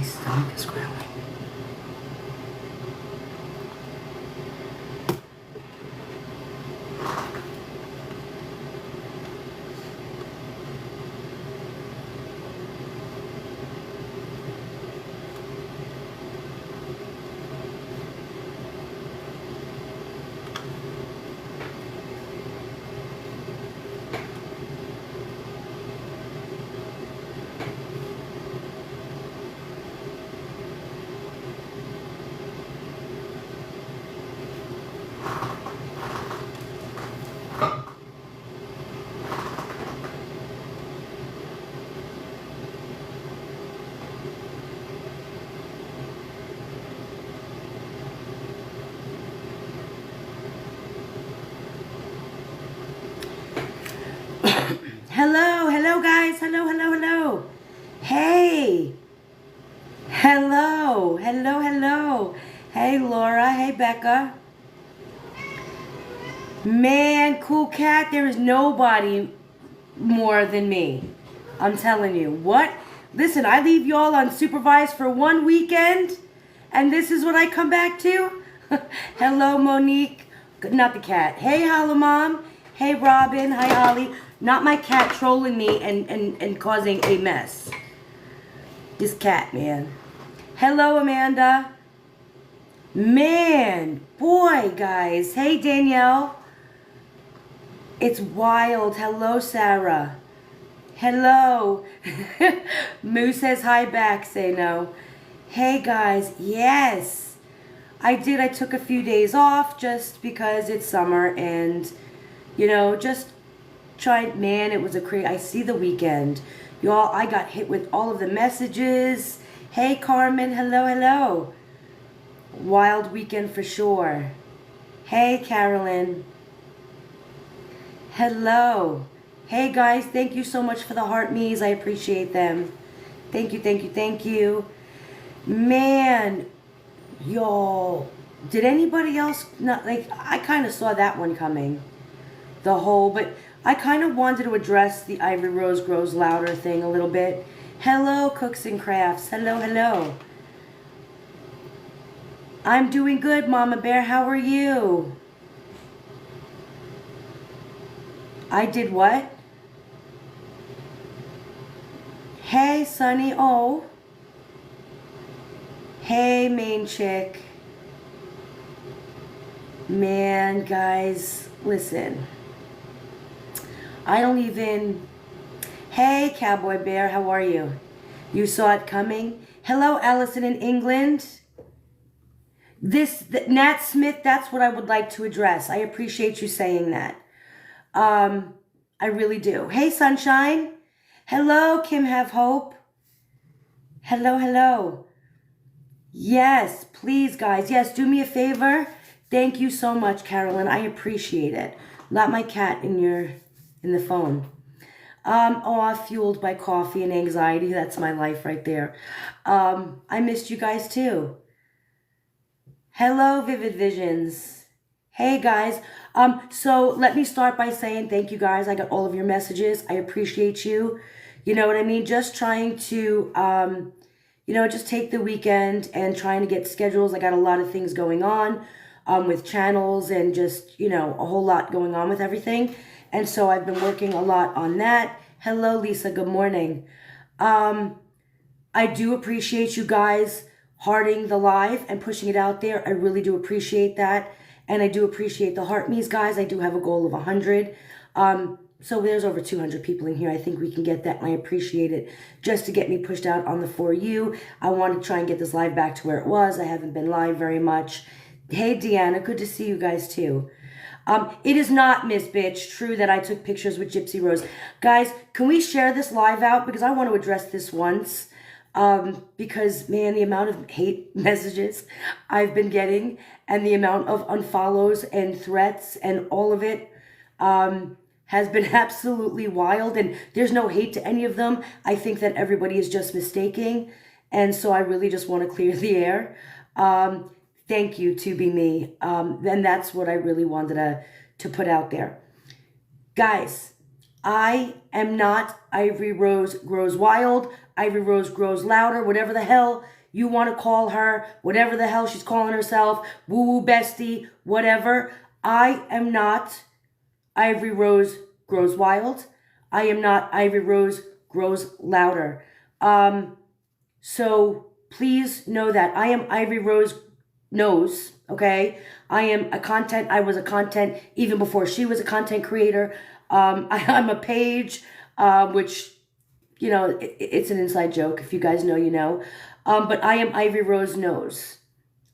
stomach is growling. Hello guys, hello. Hey, hello. Hey Laura, hey Becca. Man, cool cat, there is nobody more than me. I'm telling you. What? Listen, I leave y'all unsupervised for one weekend, and this is what I come back to? Hello Monique, not the cat. Hey Hello Mom, hey Robin, hi Holly. Not my cat trolling me and causing a mess. This cat, man. Hello, Amanda. Man, boy, guys. Hey, Danielle. It's wild. Hello, Sarah. Hello. Moo says hi back. Say no. Hey, guys. Yes. I did. I took a few days off just because it's summer and, you know, just tried. Man, it was a crazy. I see the weekend. Y'all, I got hit with all of the messages. Hey, Carmen. Hello. Wild weekend for sure. Hey, Carolyn. Hello. Hey, guys. Thank you so much for the heart me's. I appreciate them. Thank you. Man, y'all. Did anybody else not, like, I kind of saw that one coming. But I kind of wanted to address the Ivory Rose Grows Louder thing a little bit. Hello, Cooks and Crafts. Hello. I'm doing good, Mama Bear. How are you? I did what? Hey, Sunny. Oh. Hey, main chick. Man, guys, listen. I don't even... Hey, Cowboy Bear, how are you? You saw it coming? Hello, Allison in England. Nat Smith, that's what I would like to address. I appreciate you saying that. I really do. Hey, Sunshine. Hello, Kim Have Hope. Hello. Yes, please, guys. Yes, do me a favor. Thank you so much, Carolyn. I appreciate it. Not my cat in the phone. Fueled by coffee and anxiety. That's my life right there. I missed you guys too. Hello, Vivid Visions. Hey guys. So let me start by saying thank you guys. I got all of your messages. I appreciate you. You know what I mean? Just trying to, just take the weekend and trying to get schedules. I got a lot of things going on with channels and just, a whole lot going on with everything. And so I've been working a lot on that. Hello, Lisa. Good morning. I do appreciate you guys hearting the live and pushing it out there. I really do appreciate that. And I do appreciate the heart me's, guys. I do have a goal of 100. So there's over 200 people in here. I think we can get that, and I appreciate it. Just to get me pushed out on the For You, I want to try and get this live back to where it was. I haven't been live very much. Hey, Deanna. Good to see you guys, too. It is not, Miss Bitch, true that I took pictures with Gypsy Rose. Guys, can we share this live out? Because I want to address this once. Because, man, the amount of hate messages I've been getting and the amount of unfollows and threats and all of it has been absolutely wild. And there's no hate to any of them. I think that everybody is just mistaking. And so I really just want to clear the air. Thank you, to be me. And that's what I really wanted to put out there. Guys, I am not Ivory Rose Grows Wild, Ivory Rose Grows Louder, whatever the hell you want to call her, whatever the hell she's calling herself, woo-woo bestie, whatever. I am not Ivory Rose Grows Wild. I am not Ivory Rose Grows Louder. So please know that I am Ivory Rose Knows, okay? I was a content even before she was a content creator. I'm a page, which, you know, it's an inside joke. If you guys know, you know. But I am Ivory Rose Knows.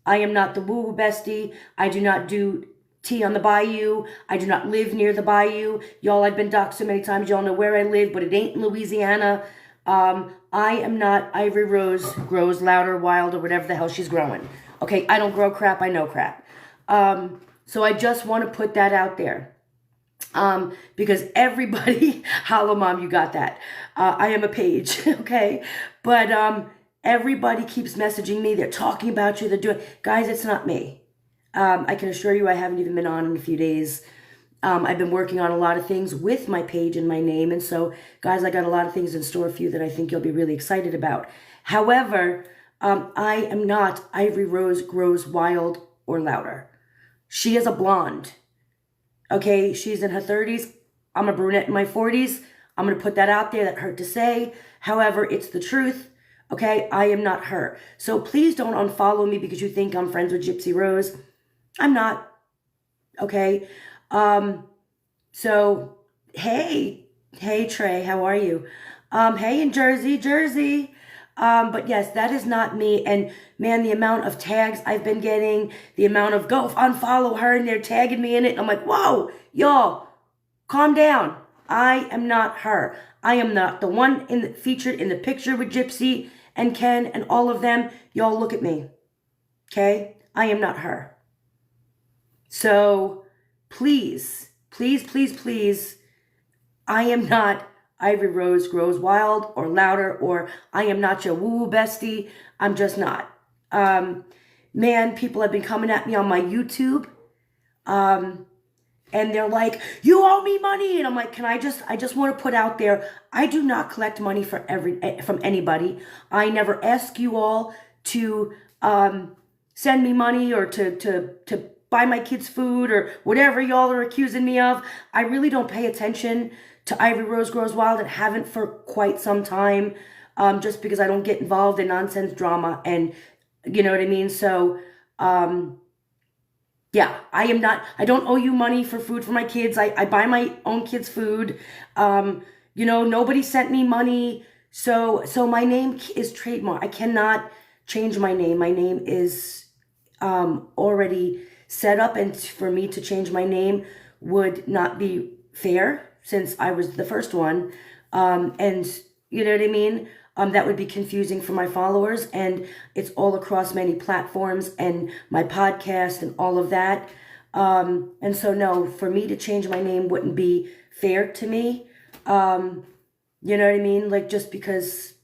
I am not the woo-woo bestie. I do not do tea on the bayou. I do not live near the bayou. Y'all, I've been doxxed so many times. Y'all know where I live, but it ain't in Louisiana. I am not Ivory Rose Grows Louder, Wild, or whatever the hell she's growing. Okay, I don't grow crap. I know crap. So I just want to put that out there. Because everybody, hello mom, you got that. I am a page, okay? But everybody keeps messaging me. They're talking about you. They're doing, guys, it's not me. I can assure you I haven't even been on in a few days. I've been working on a lot of things with my page and my name. And so, guys, I got a lot of things in store for you that I think you'll be really excited about. However, I am not Ivory Rose Grows Wild or Louder. She is a blonde. Okay, she's in her 30s. I'm a brunette in my 40s. I'm going to put that out there. That hurt to say. However, it's the truth. Okay, I am not her. So please don't unfollow me because you think I'm friends with Gypsy Rose. I'm not. Okay. So, hey Trey, how are you? Hey in Jersey. But yes, that is not me. And man, the amount of tags I've been getting, the amount of go unfollow her and they're tagging me in it. I'm like, whoa, y'all, calm down. I am not her. I am not the one featured in the picture with Gypsy and Ken and all of them. Y'all look at me. Okay? I am not her. So please, I am not Ivory Rose Grows Wild or Louder, or I am not your woo-woo bestie. I'm just not. Man, people have been coming at me on my YouTube. And they're like, you owe me money. And I'm like, I just want to put out there, I do not collect money from anybody. I never ask you all to send me money or to buy my kids food or whatever y'all are accusing me of. I really don't pay attention to Ivory Rose Grows Wild and haven't for quite some time, just because I don't get involved in nonsense drama, and you know what I mean? So, yeah, I don't owe you money for food for my kids. I buy my own kids food. You know, nobody sent me money. So my name is trademark. I cannot change my name. My name is already set up, and for me to change my name would not be fair since I was the first one. And you know what I mean? That would be confusing for my followers, and it's all across many platforms and my podcast and all of that. And so no, for me to change my name wouldn't be fair to me. You know what I mean? Like, just because,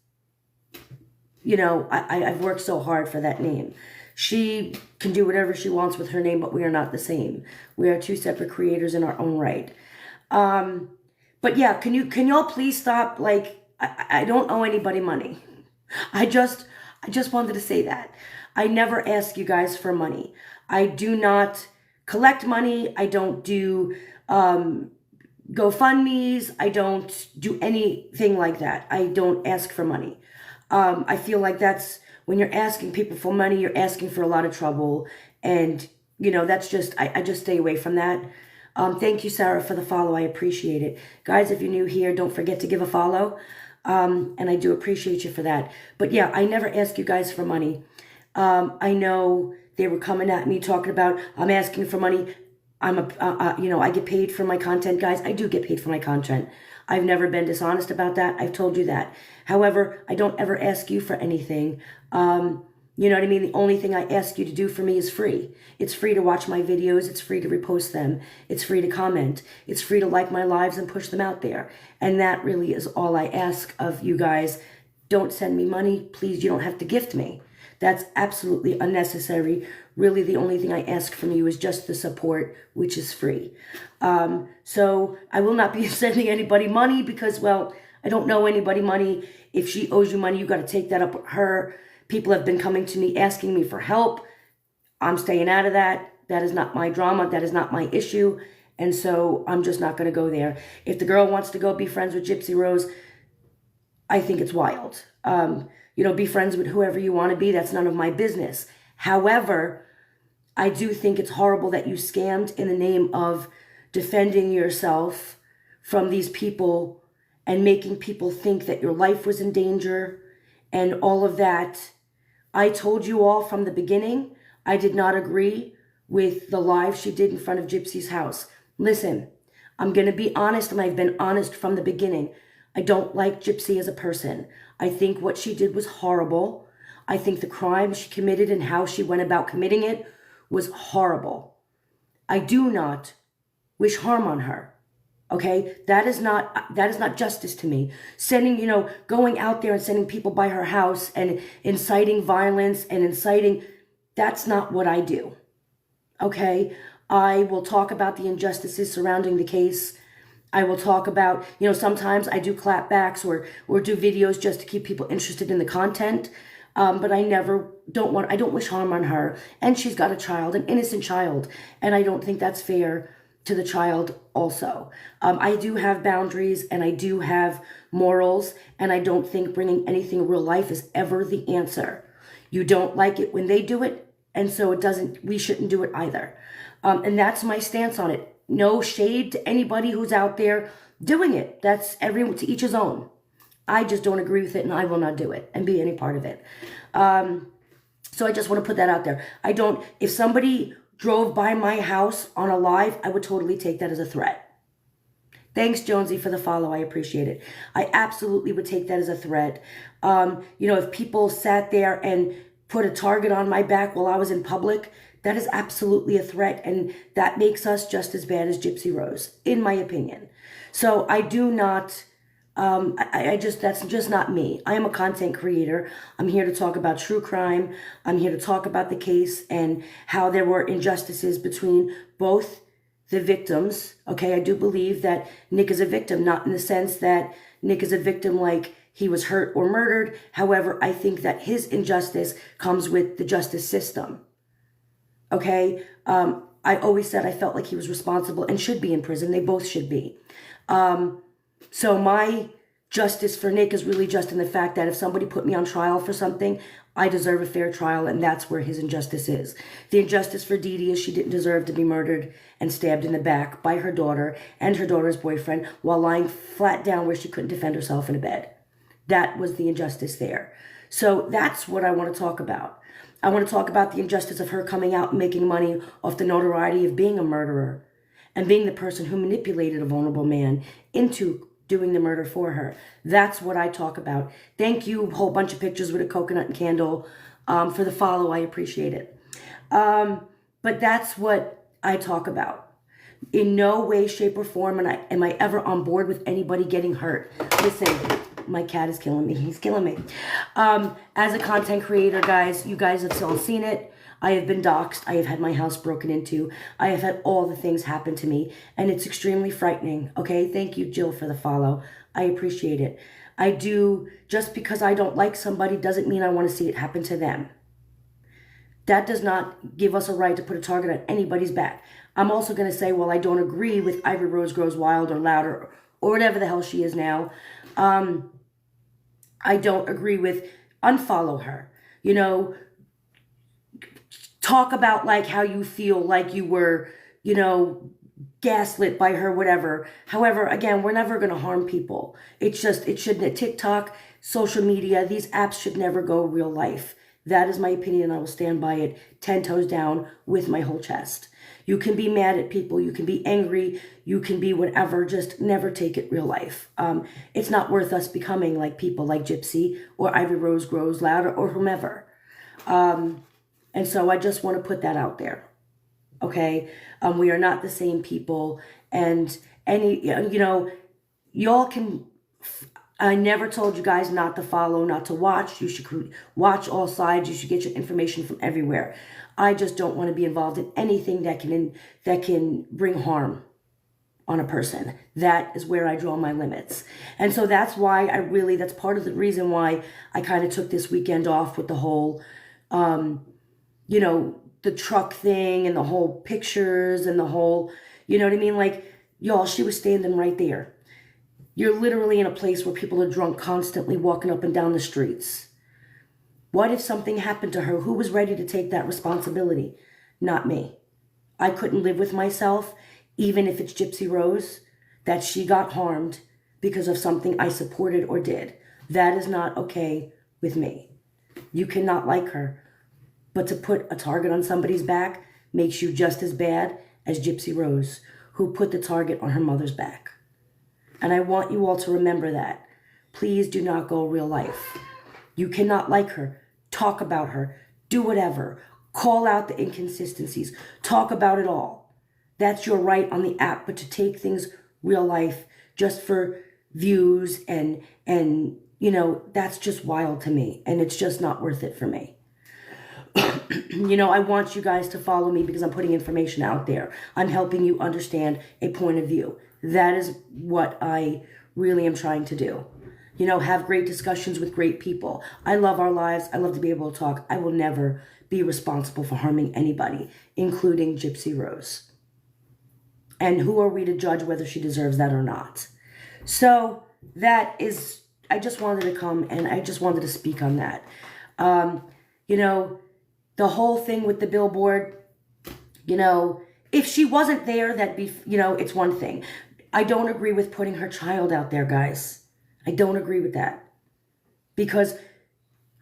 you know, I've worked so hard for that name. She can do whatever she wants with her name, but we are not the same. We are two separate creators in our own right. But yeah, can y'all please stop? Like, I don't owe anybody money. I just wanted to say that. I never ask you guys for money. I do not collect money. I don't do GoFundMes. I don't do anything like that. I don't ask for money. I feel like that's, when you're asking people for money, you're asking for a lot of trouble. And, you know, that's just, I just stay away from that. Thank you, Sarah, for the follow. I appreciate it. Guys, if you're new here, don't forget to give a follow. And I do appreciate you for that. But yeah, I never ask you guys for money. I know they were coming at me talking about, I'm asking for money. You know, I get paid for my content, guys. I do get paid for my content. I've never been dishonest about that. I've told you that. However, I don't ever ask you for anything. You know what I mean? The only thing I ask you to do for me is free. It's free to watch my videos. It's free to repost them. It's free to comment. It's free to like my lives and push them out there. And that really is all I ask of you guys. Don't send me money. Please, you don't have to gift me. That's absolutely unnecessary. Really, the only thing I ask from you is just the support, which is free. So I will not be sending anybody money because, well, I don't know anybody money. If she owes you money, you got to take that up with her, People have been coming to me asking me for help. I'm staying out of that. That is not my drama. That is not my issue. And so I'm just not going to go there. If the girl wants to go be friends with Gypsy Rose, I think it's wild. Be friends with whoever you want to be. That's none of my business. However, I do think it's horrible that you scammed in the name of defending yourself from these people and making people think that your life was in danger and all of that. I told you all from the beginning, I did not agree with the live she did in front of Gypsy's house. Listen, I'm going to be honest, and I've been honest from the beginning. I don't like Gypsy as a person. I think what she did was horrible. I think the crime she committed and how she went about committing it was horrible. I do not wish harm on her. Okay? That is not justice to me. Going out there and sending people by her house and inciting violence and that's not what I do. Okay? I will talk about the injustices surrounding the case. I will talk about, sometimes I do clapbacks or do videos just to keep people interested in the content. But I don't wish harm on her. And she's got a child, an innocent child. And I don't think that's fair to the child also. I do have boundaries and I do have morals. And I don't think bringing anything real life is ever the answer. You don't like it when they do it. And so we shouldn't do it either. And that's my stance on it. No shade to anybody who's out there doing it. That's everyone to each his own. I just don't agree with it and I will not do it and be any part of it. So I just want to put that out there. If somebody drove by my house on a live, I would totally take that as a threat. Thanks, Jonesy, for the follow. I appreciate it. I absolutely would take that as a threat. If people sat there and put a target on my back while I was in public, that is absolutely a threat, and that makes us just as bad as Gypsy Rose, in my opinion. So I do not, that's just not me. I am a content creator. I'm here to talk about true crime. I'm here to talk about the case and how there were injustices between both the victims. Okay, I do believe that Nick is a victim, not in the sense that Nick is a victim like he was hurt or murdered. However, I think that his injustice comes with the justice system. Okay, I always said I felt like he was responsible and should be in prison. They both should be. So my justice for Nick is really just in the fact that if somebody put me on trial for something, I deserve a fair trial, and that's where his injustice is. The injustice for Dee Dee is she didn't deserve to be murdered and stabbed in the back by her daughter and her daughter's boyfriend while lying flat down where she couldn't defend herself in a bed. That was the injustice there. So that's what I want to talk about. I want to talk about the injustice of her coming out and making money off the notoriety of being a murderer and being the person who manipulated a vulnerable man into doing the murder for her. That's what I talk about. Thank you, a whole bunch of pictures with a coconut and candle for the follow. I appreciate it. But that's what I talk about. In no way, shape, or form am I ever on board with anybody getting hurt. Listen, my cat is killing me. He's killing me. As a content creator, guys, you guys have all seen it. I have been doxxed. I have had my house broken into. I have had all the things happen to me, and it's extremely frightening. Okay, thank you, Jill, for the follow. I appreciate it. Just because I don't like somebody doesn't mean I want to see it happen to them. That does not give us a right to put a target on anybody's back. I'm also going to say, well, I don't agree with Ivory Rose Grows Wild or Louder or whatever the hell she is now. I don't agree with unfollow her. Talk about like how you feel like you were, gaslit by her, whatever. However, again, we're never going to harm people. It shouldn't. TikTok, social media, these apps should never go real life. That is my opinion, and I will stand by it 10 toes down with my whole chest. You can be mad at people. You can be angry. You can be whatever. Just never take it real life. It's not worth us becoming like people like Gypsy or Ivory Rose Grows Louder or whomever. And so I just want to put that out there. Okay? We are not the same people. And y'all can... I never told you guys not to follow, not to watch. You should watch all sides. You should get your information from everywhere. I just don't want to be involved in anything that can bring harm on a person. That is where I draw my limits. And so that's why that's part of the reason why I kind of took this weekend off with the whole, the truck thing and the whole pictures and the whole, you know what I mean? Like, y'all, she was standing right there. You're literally in a place where people are drunk, constantly walking up and down the streets. What if something happened to her? Who was ready to take that responsibility? Not me. I couldn't live with myself, even if it's Gypsy Rose, that she got harmed because of something I supported or did. That is not okay with me. You cannot like her. But to put a target on somebody's back makes you just as bad as Gypsy Rose, who put the target on her mother's back. And I want you all to remember that. Please do not go real life. You cannot like her, talk about her, do whatever, call out the inconsistencies, talk about it all. That's your right on the app, but to take things real life just for views and that's just wild to me, and it's just not worth it for me. I want you guys to follow me because I'm putting information out there. I'm helping you understand a point of view. That is what I really am trying to do. Have great discussions with great people. I love our lives. I love to be able to talk. I will never be responsible for harming anybody, including Gypsy Rose. And who are we to judge whether she deserves that or not? So I just wanted to come and I just wanted to speak on that. The whole thing with the billboard, if she wasn't there, that'd be, it's one thing. I don't agree with putting her child out there, guys. I don't agree with that. Because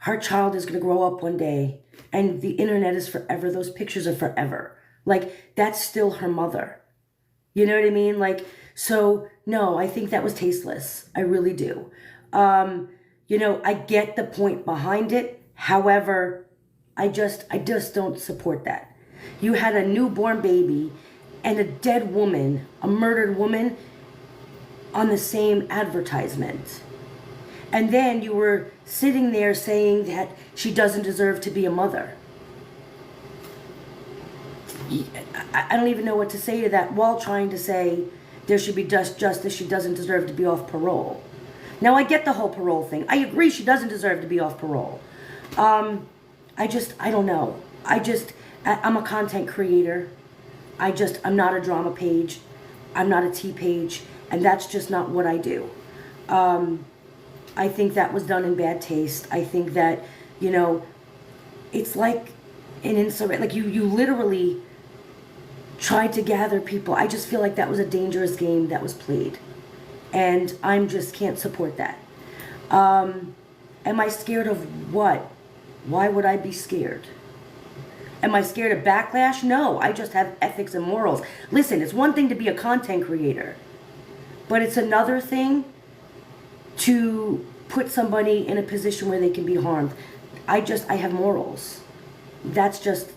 her child is going to grow up one day and the internet is forever. Those pictures are forever. Like, that's still her mother. You know what I mean? Like, so, no, I think that was tasteless. I really do. I get the point behind it. However, I just don't support that. You had a newborn baby and a dead woman, a murdered woman, on the same advertisement. And then you were sitting there saying that she doesn't deserve to be a mother. I don't even know what to say to that, while trying to say there should be justice, she doesn't deserve to be off parole. Now, I get the whole parole thing. I agree she doesn't deserve to be off parole. I don't know. I'm a content creator. I'm not a drama page. I'm not a tea page. And that's just not what I do. I think that was done in bad taste. I think that, it's like an insurrection. Like you literally tried to gather people. I just feel like that was a dangerous game that was played. And can't support that. Am I scared of what? Why would I be scared? Am I scared of backlash? No, I just have ethics and morals. Listen, it's one thing to be a content creator, but it's another thing to put somebody in a position where they can be harmed. I have morals. That's just,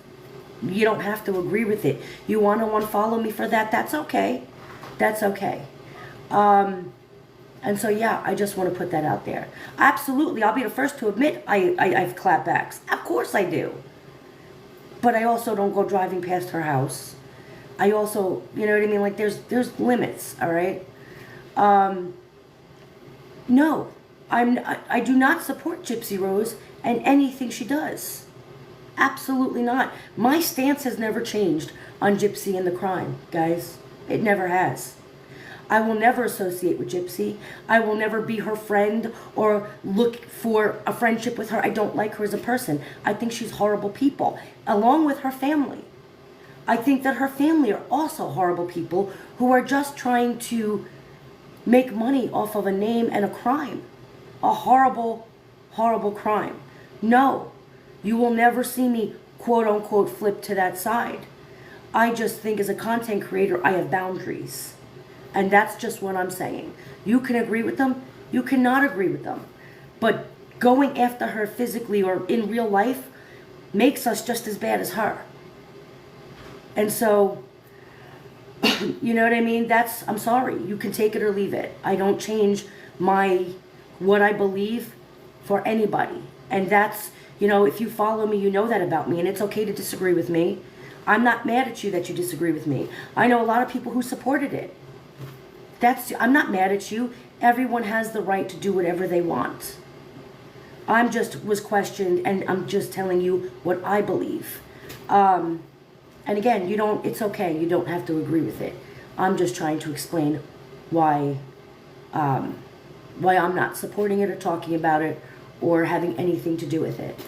you don't have to agree with it. You want to unfollow me for that? That's okay. That's okay. And so, yeah, I just want to put that out there. Absolutely, I'll be the first to admit I've clapbacks. Of course I do. But I also don't go driving past her house. I also, you know what I mean? Like, there's limits, all right? No, I do not support Gypsy Rose and anything she does. Absolutely not. My stance has never changed on Gypsy and the crime, guys. It never has. I will never associate with Gypsy. I will never be her friend or look for a friendship with her. I don't like her as a person. I think she's horrible people, along with her family. I think that her family are also horrible people who are just trying to make money off of a name and a crime. A horrible, horrible crime. No, you will never see me, quote unquote, flip to that side. I just think as a content creator, I have boundaries. And that's just what I'm saying. You can agree with them. You cannot agree with them. But going after her physically or in real life makes us just as bad as her. And so, you know what I mean? I'm sorry. You can take it or leave it. I don't change what I believe for anybody. And that's, if you follow me, you know that about me. And it's okay to disagree with me. I'm not mad at you that you disagree with me. I know a lot of people who supported it. I'm not mad at you. Everyone has the right to do whatever they want. I'm just was questioned, and I'm just telling you what I believe. And again, it's okay. You don't have to agree with it. I'm just trying to explain why I'm not supporting it or talking about it or having anything to do with it.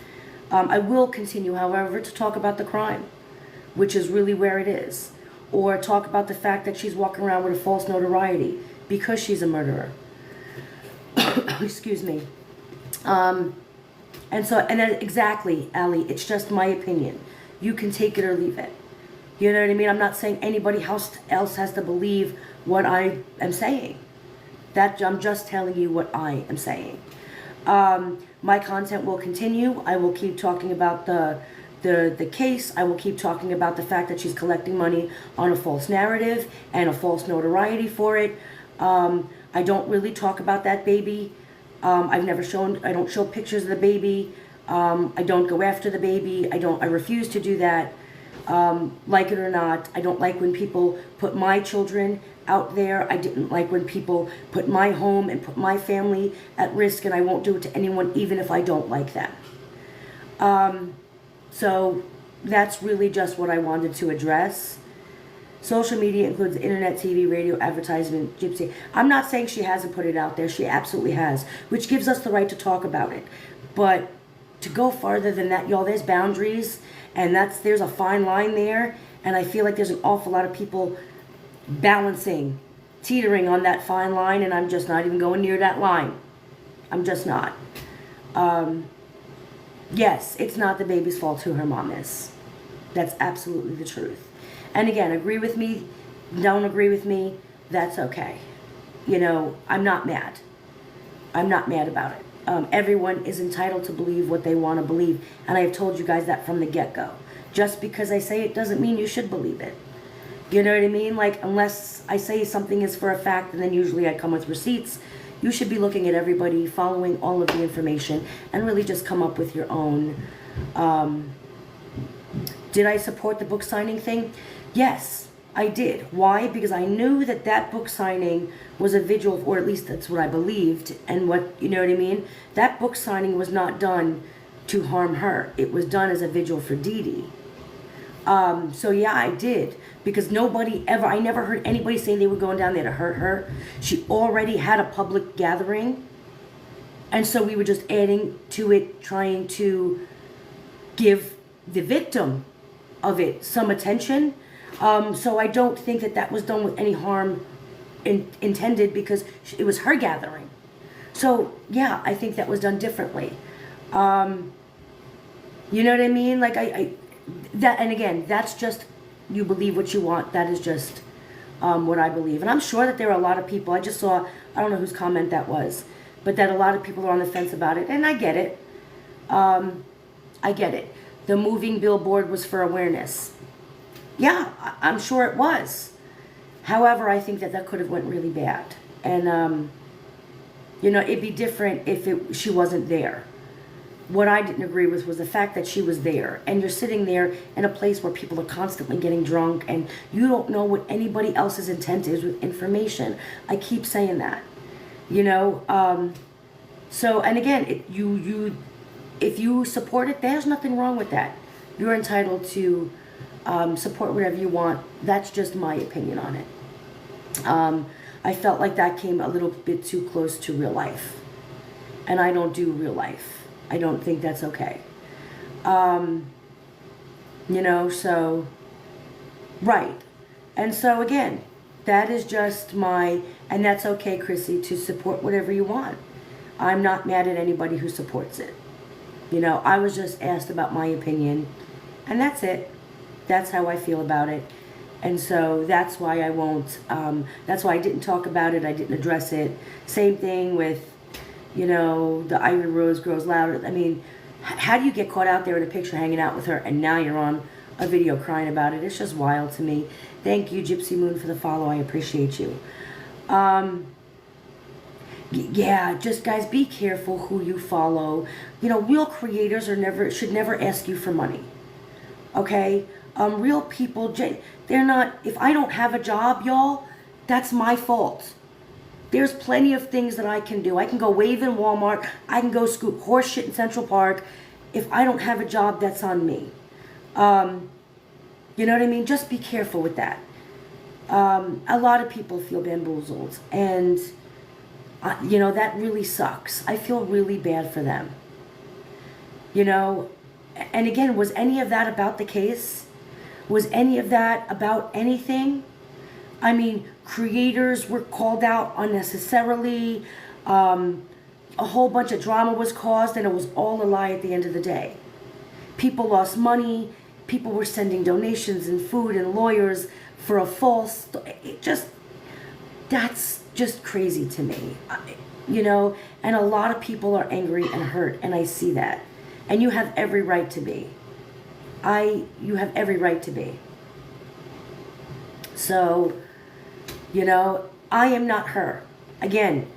I will continue, however, to talk about the crime, which is really where it is, or talk about the fact that she's walking around with a false notoriety because she's a murderer. Excuse me. And then exactly, Allie, it's just my opinion. You can take it or leave it. You know what I mean? I'm not saying anybody else has to believe what I am saying. I'm just telling you what I am saying. My content will continue. I will keep talking about the case. I will keep talking about the fact that she's collecting money on a false narrative and a false notoriety for it. I don't really talk about that baby. I don't show pictures of the baby. I don't go after the baby. I refuse to do that. Like it or not, I don't like when people put my children out there. I didn't like when people put my home and put my family at risk, and I won't do it to anyone, even if I don't like them. So that's really just what I wanted to address. Social media includes internet, TV, radio, advertisement, Gypsy. I'm not saying she hasn't put it out there. She absolutely has, which gives us the right to talk about it. But to go farther than that, y'all, there's boundaries, and there's a fine line there, and I feel like there's an awful lot of people teetering on that fine line, and I'm just not even going near that line. I'm just not. Yes, it's not the baby's fault who her mom is. That's absolutely the truth. And again, agree with me, don't agree with me, that's okay. I'm not mad. I'm not mad about it. Everyone is entitled to believe what they want to believe, and I have told you guys that from the get-go. Just because I say it doesn't mean you should believe it. You know what I mean? Like, unless I say something is for a fact, and then usually I come with receipts, you should be looking at everybody, following all of the information, and really just come up with your own. Did I support the book signing thing? Yes, I did. Why? Because I knew that book signing was a vigil, or at least that's what I believed, and you know what I mean? That book signing was not done to harm her. It was done as a vigil for Dee Dee. So yeah, I did. Because I never heard anybody say they were going down there to hurt her. She already had a public gathering. And so we were just adding to it, trying to give the victim of it some attention. So I don't think that was done with any harm intended, because it was her gathering. So yeah, I think that was done differently. You know what I mean? Like and again, that's just, you believe what you want. That is just what I believe. And I'm sure that there are a lot of people, I just saw, I don't know whose comment that was, but that a lot of people are on the fence about it, and I get it. I get it. The moving billboard was for awareness. Yeah, I'm sure it was. However, I think that could have went really bad. And, it'd be different if she wasn't there. What I didn't agree with was the fact that she was there, and you're sitting there in a place where people are constantly getting drunk, and you don't know what anybody else's intent is with information. I keep saying that, So, and again, if you support it, there's nothing wrong with that. You're entitled to support whatever you want. That's just my opinion on it. I felt like that came a little bit too close to real life, and I don't do real life. I don't think that's okay. So, right. And so again, that is just and that's okay, Chrissy, to support whatever you want. I'm not mad at anybody who supports it. I was just asked about my opinion, and that's it. That's how I feel about it. And so that's why I won't, that's why I didn't talk about it. I didn't address it. Same thing with, the Ivory Rose Grows Louder. I mean, how do you get caught out there in a picture hanging out with her, and now you're on a video crying about it? It's just wild to me. Thank you, Gypsy Moon, for the follow. I appreciate you. Yeah, just guys, be careful who you follow. Real creators should never ask you for money. Okay? Real people, they're not, if I don't have a job, y'all, that's my fault. There's plenty of things that I can do. I can go wave in Walmart. I can go scoop horse shit in Central Park if I don't have a job that's on me. You know what I mean? Just be careful with that. A lot of people feel bamboozled, and you know, that really sucks. I feel really bad for them. You know, and again, was any of that about the case? Was any of that about anything? I mean, creators were called out unnecessarily. A whole bunch of drama was caused, and it was all a lie at the end of the day. People lost money. People were sending donations and food and lawyers for a false... That's just crazy to me. You know, and a lot of people are angry and hurt, and I see that. And you have every right to be. You have every right to be. So, you know, I am not her. Again,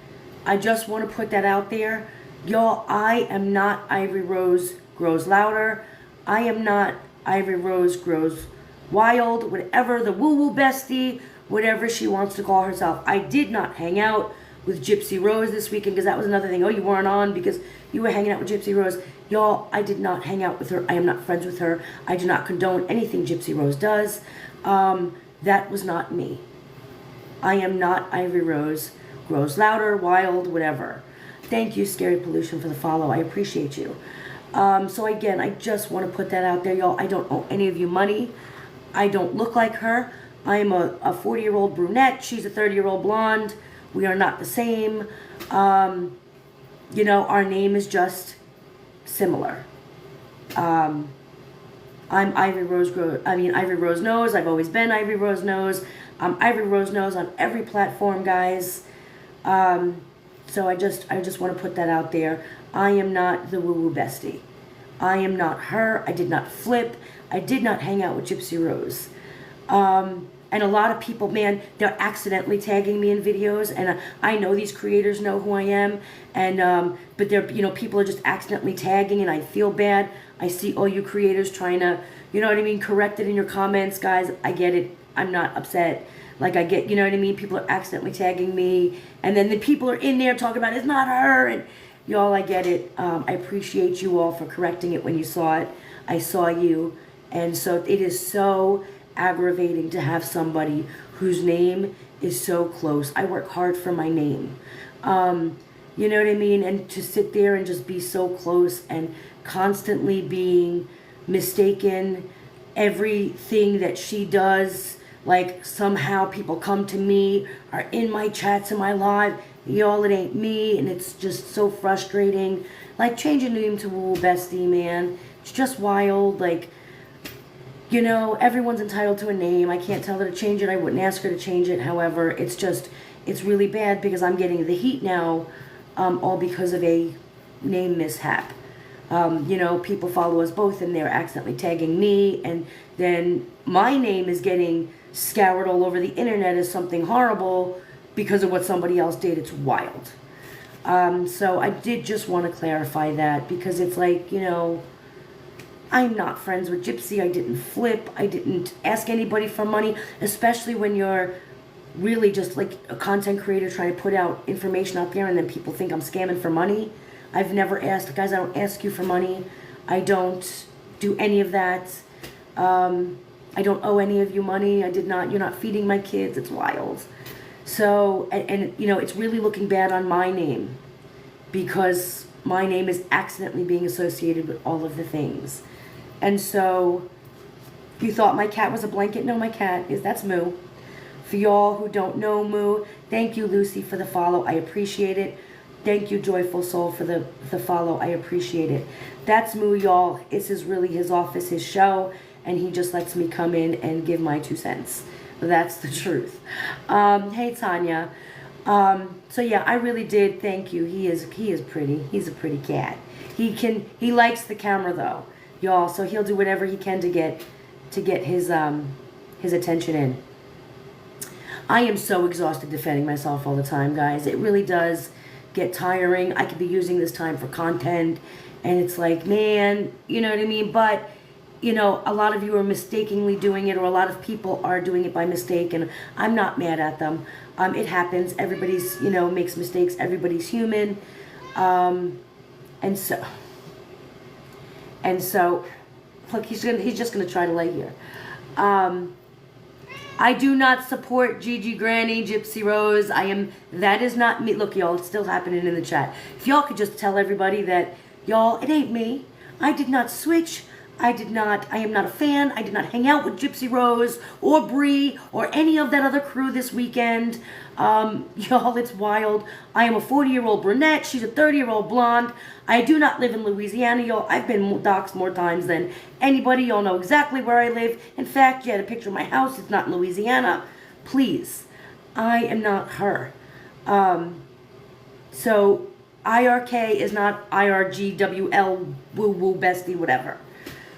I just want to put that out there. Y'all, I am not Ivory Rose Grows Louder. I am not Ivory Rose Grows Wild, whatever, the woo-woo bestie, whatever she wants to call herself. I did not hang out with Gypsy Rose this weekend, because that was another thing. Oh, you weren't on because you were hanging out with Gypsy Rose. Y'all, I did not hang out with her. I am not friends with her. I do not condone anything Gypsy Rose does. That was not me. I am not Ivory Rose Grows Louder, Wild, whatever. Thank you, Scary Pollution, for the follow. I appreciate you. So again, I just want to put that out there, y'all. I don't owe any of you money. I don't look like her. I am a 40-year-old brunette. She's a 30-year-old blonde. We are not the same. You know, our name is just similar. I'm Ivory Rose Ivory Rose Knows. I've always been Ivory Rose Knows. I'm Ivory Rose Knows on every platform, guys. So I just want to put that out there. I am not the woo-woo bestie. I am not her. I did not flip. I did not hang out with Gypsy Rose. And a lot of people, man, they're accidentally tagging me in videos, and I know these creators know who I am, and but they're, you know, people are just accidentally tagging, and I feel bad. I see all you creators trying to, you know what I mean, correct it in your comments, guys. I get it. I'm not upset. Like, I get, you know what I mean, people are accidentally tagging me, and then the people are in there talking about it's not her, and y'all, I get it. I appreciate you all for correcting it when you saw it. I saw you, and so it is so aggravating to have somebody whose name is so close. I work hard for my name. You know what I mean? And to sit there and just be so close and constantly being mistaken, everything that she does, like somehow people come to me, are in my chats and my live, y'all, it ain't me, and it's just so frustrating. Like, change your name to Woo Bestie, man. It's just wild. Like, you know, everyone's entitled to a name. I can't tell her to change it. I wouldn't ask her to change it. However, it's just, it's really bad because I'm getting the heat now, all because of a name mishap. You know, people follow us both and they're accidentally tagging me, and then my name is getting scoured all over the internet as something horrible because of what somebody else did. It's wild. So I did just want to clarify that, because it's like, you know, I'm not friends with Gypsy. I didn't flip. I didn't ask anybody for money, especially when you're really just like a content creator trying to put out information out there and then people think I'm scamming for money. I've never asked. Guys, I don't ask you for money. I don't do any of that. I don't owe any of you money. I did not. You're not feeding my kids. It's wild. So, and you know, it's really looking bad on my name, because my name is accidentally being associated with all of the things. And so, you thought my cat was a blanket? No, my cat is, that's Moo. For y'all who don't know Moo, thank you, Lucy, for the follow. I appreciate it. Thank you, Joyful Soul, for the follow. I appreciate it. That's Moo, y'all. This is really his office, his show, and he just lets me come in and give my 2 cents. That's the truth. Hey, Tanya. So yeah, I really did thank you. He is pretty. He's a pretty cat. He likes the camera though, y'all. So he'll do whatever he can to get his attention in. I am so exhausted defending myself all the time, guys. It really does get tiring. I could be using this time for content, and it's like, man, you know what I mean? But a lot of you are mistakenly doing it, or a lot of people are doing it by mistake, and I'm not mad at them. It happens. Everybody's, makes mistakes. Everybody's human. And so, look, he's just gonna try to lay here. I do not support Gigi Granny, Gypsy Rose. That is not me. Look, y'all, it's still happening in the chat. If y'all could just tell everybody that, y'all, it ain't me. I did not switch. I am not a fan. I did not hang out with Gypsy Rose or Bree or any of that other crew this weekend. Y'all, it's wild. I am a 40-year-old brunette. She's a 30-year-old blonde. I do not live in Louisiana, y'all. I've been doxxed more times than anybody. Y'all know exactly where I live. In fact, you had a picture of my house. It's not in Louisiana. Please. I am not her. So IRK is not IRGWL, woo-woo, bestie, whatever.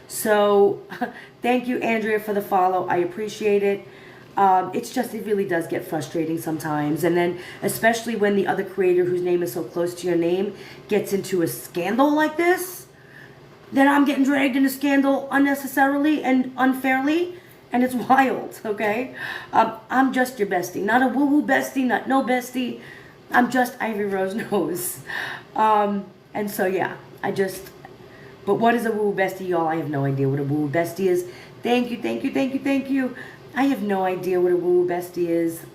So, thank you, Andrea, for the follow. I appreciate it. It really does get frustrating sometimes. And then, especially when the other creator whose name is so close to your name gets into a scandal like this, then I'm getting dragged in a scandal unnecessarily and unfairly. And it's wild, okay? I'm just your bestie. Not a woo-woo bestie, not no bestie. I'm just Ivory Rose Knows. And so, yeah, but what is a woo bestie, y'all? I have no idea what a woo bestie is. Thank you, thank you, thank you, thank you. I have no idea what a woo bestie is,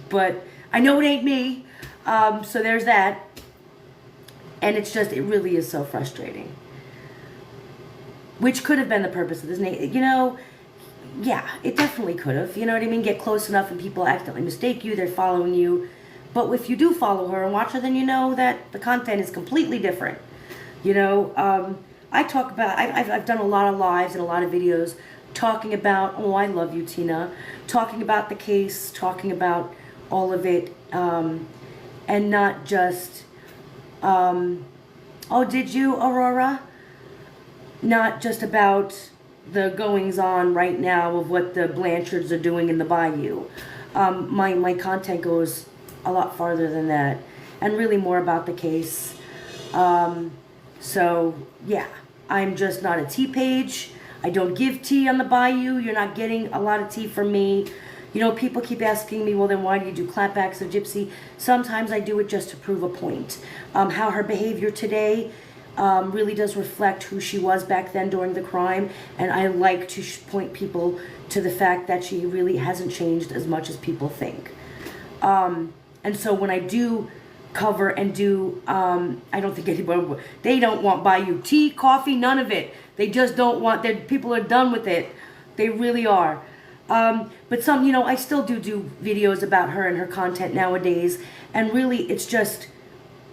but I know it ain't me. So there's that. And it really is so frustrating. Which could have been the purpose of this name. Yeah, it definitely could have. You know what I mean? Get close enough and people accidentally mistake you. They're following you. But if you do follow her and watch her, then you know that the content is completely different. I talk about, I've done a lot of lives and a lot of videos talking about, I love you, Tina, talking about the case, talking about all of it, and not just, did you, Aurora? Not just about the goings on right now of what the Blanchards are doing in the bayou. My content goes a lot farther than that, and really more about the case. So, yeah, I'm just not a tea page. I don't give tea on the bayou. You're not getting a lot of tea from me. People keep asking me, well, then why do you do clapbacks of Gypsy? Sometimes I do it just to prove a point. How her behavior today really does reflect who she was back then during the crime. And I like to point people to the fact that she really hasn't changed as much as people think. And so when I do cover and do, I don't think anybody, they don't want bayou tea, coffee, none of it. They just don't want, people are done with it. They really are. But some, I still do videos about her and her content nowadays. And really, it's just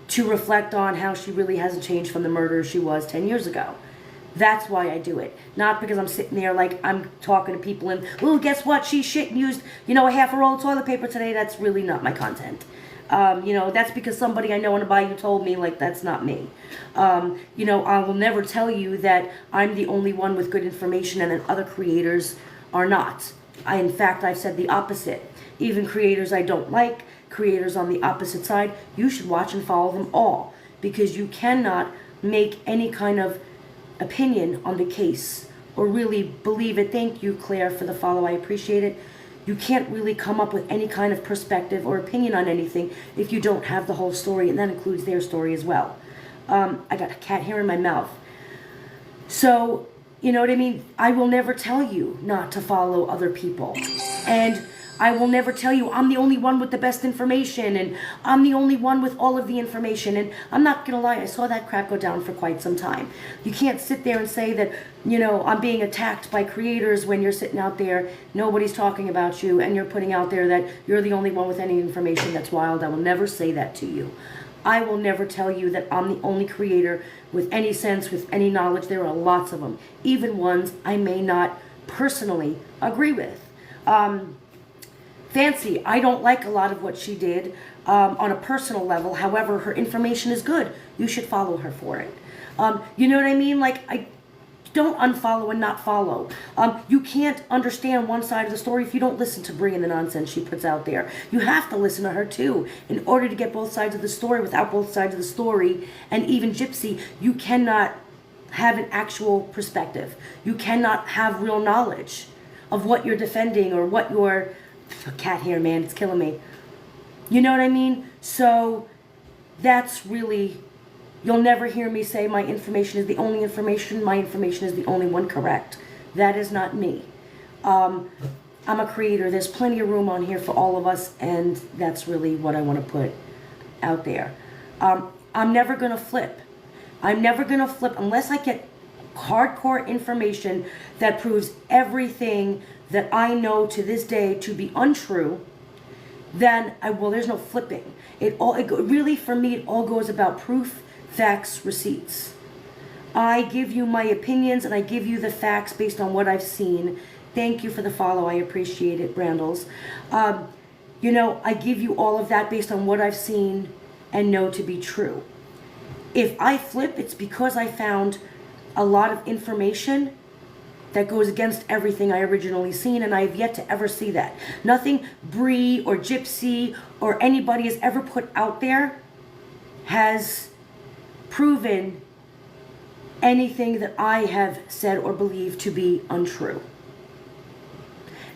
to reflect on how she really hasn't changed from the murderer she was 10 years ago. That's why I do it. Not because I'm sitting there like I'm talking to people and, well, guess what? She shit and used, a half a roll of toilet paper today. That's really not my content. That's because somebody I know in a bayou told me, like, that's not me. I will never tell you that I'm the only one with good information and that other creators are not. In fact, I've said the opposite. Even creators I don't like, creators on the opposite side, you should watch and follow them all, because you cannot make any kind of opinion on the case or really believe it. Thank you, Claire, for the follow. I appreciate it. You can't really come up with any kind of perspective or opinion on anything if you don't have the whole story, and that includes their story as well. I got a cat hair in my mouth. So, you know what I mean? I will never tell you not to follow other people. And I will never tell you I'm the only one with the best information and I'm the only one with all of the information. And I'm not going to lie, I saw that crap go down for quite some time. You can't sit there and say that, I'm being attacked by creators when you're sitting out there, nobody's talking about you, and you're putting out there that you're the only one with any information. That's wild. I will never say that to you. I will never tell you that I'm the only creator with any sense, with any knowledge. There are lots of them, even ones I may not personally agree with. Fancy, I don't like a lot of what she did on a personal level. However, her information is good. You should follow her for it. You know what I mean? Like, I don't unfollow and not follow. You can't understand one side of the story if you don't listen to Brie and the nonsense she puts out there. You have to listen to her too in order to get both sides of the story. Without both sides of the story, and even Gypsy, you cannot have an actual perspective. You cannot have real knowledge of what you're defending or what you're... Cat hair, man, it's killing me. You know what I mean? So that's really... You'll never hear me say my information is the only information. My information is the only one correct. That is not me. I'm a creator. There's plenty of room on here for all of us, and that's really what I want to put out there. I'm never going to flip. I'm never going to flip unless I get hardcore information that proves everything that I know to this day to be untrue. Then there's no flipping. Really, for me, it all goes about proof, facts, receipts. I give you my opinions and I give you the facts based on what I've seen. Thank you for the follow. I appreciate it, Brandles. I give you all of that based on what I've seen and know to be true. If I flip, it's because I found a lot of information that goes against everything I originally seen, and I have yet to ever see that. Nothing Bree or Gypsy or anybody has ever put out there has proven anything that I have said or believed to be untrue.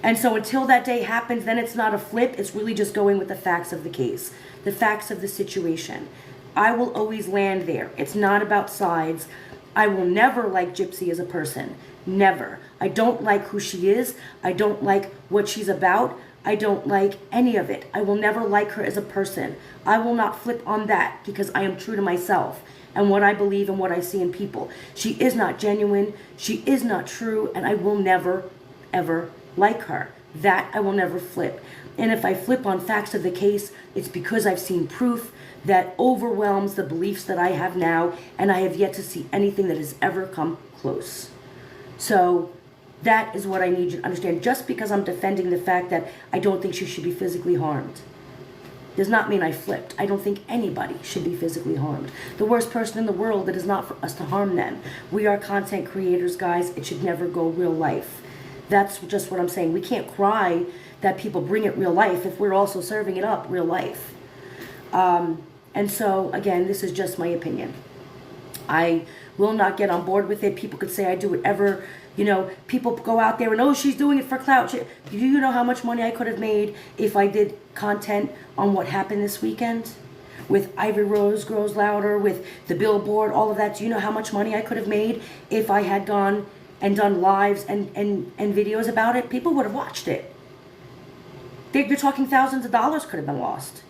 And so until that day happens, then it's not a flip. It's really just going with the facts of the case, the facts of the situation. I will always land there. It's not about sides. I will never like Gypsy as a person. Never. I don't like who she is. I don't like what she's about. I don't like any of it. I will never like her as a person. I will not flip on that because I am true to myself and what I believe and what I see in people. She is not genuine. She is not true, and I will never, ever like her. That I will never flip. And if I flip on facts of the case, it's because I've seen proof that overwhelms the beliefs that I have now, and I have yet to see anything that has ever come close. So that is what I need you to understand. Just because I'm defending the fact that I don't think she should be physically harmed does not mean I flipped. I don't think anybody should be physically harmed. The worst person in the world, it is not for us to harm them. We are content creators, guys. It should never go real life. That's just what I'm saying. We can't cry that people bring it real life if we're also serving it up real life. And so, again, this is just my opinion. I will not get on board with it. People could say I do whatever. People go out there and, oh, she's doing it for clout. Do you know how much money I could have made if I did content on what happened this weekend? With Ivory Rose Grows Louder, with the billboard, all of that. Do you know how much money I could have made if I had gone and done lives and videos about it? People would have watched it. They're talking thousands of dollars could have been lost.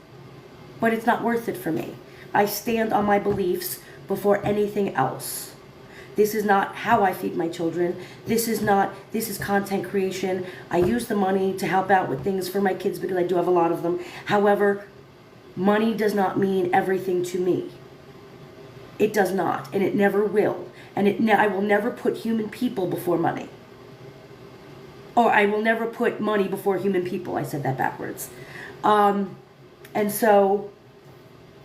But it's not worth it for me. I stand on my beliefs before anything else. This is not how I feed my children. This is content creation. I use the money to help out with things for my kids because I do have a lot of them. However, money does not mean everything to me. It does not, and it never will. And I will never put human people before money. Or I will never put money before human people. I said that backwards. And so,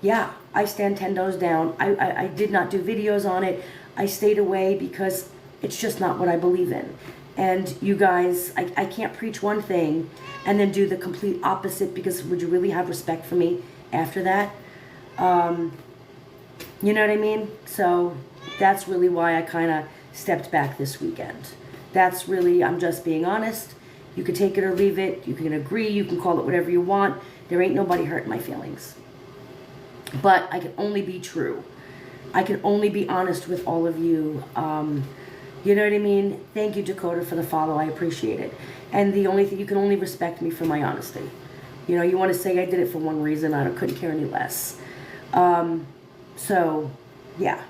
yeah, I stand 10 toes down. I did not do videos on it. I stayed away because it's just not what I believe in. And you guys, I can't preach one thing and then do the complete opposite, because would you really have respect for me after that? You know what I mean? So that's really why I kind of stepped back this weekend. That's really, I'm just being honest. You can take it or leave it. You can agree. You can call it whatever you want. There ain't nobody hurting my feelings. But I can only be true. I can only be honest with all of you. You know what I mean? Thank you, Dakota, for the follow. I appreciate it. And the only thing, you can only respect me for my honesty. You want to say I did it for one reason. I couldn't care any less. So, yeah.